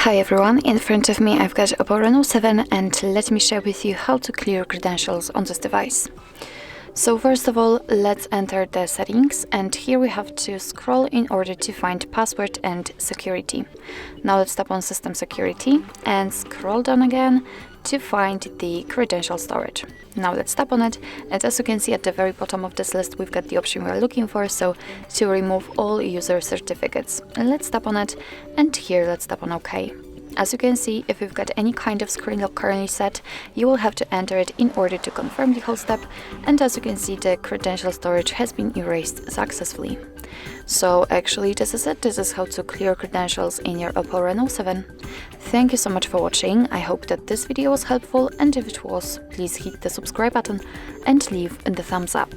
Hi everyone, in front of me I've got OPPO Reno7 and let me share with you how to clear credentials on this device. So first of all, let's enter the settings, and here we have to scroll in order to find password and security. Now let's tap on system security and scroll down again to find the credential storage. Now let's tap on it, and as you can see at the very bottom of this list we've got the option we are looking for, so to remove all user certificates. And let's tap on it, and here let's tap on OK. As you can see, if you've got any kind of screen lock currently set, you will have to enter it in order to confirm the whole step, and as you can see, the credential storage has been erased successfully. So actually this is it. This is how to clear credentials in your OPPO Reno7. Thank you so much for watching. I hope that this video was helpful, and if it was, please hit the subscribe button and leave the thumbs up.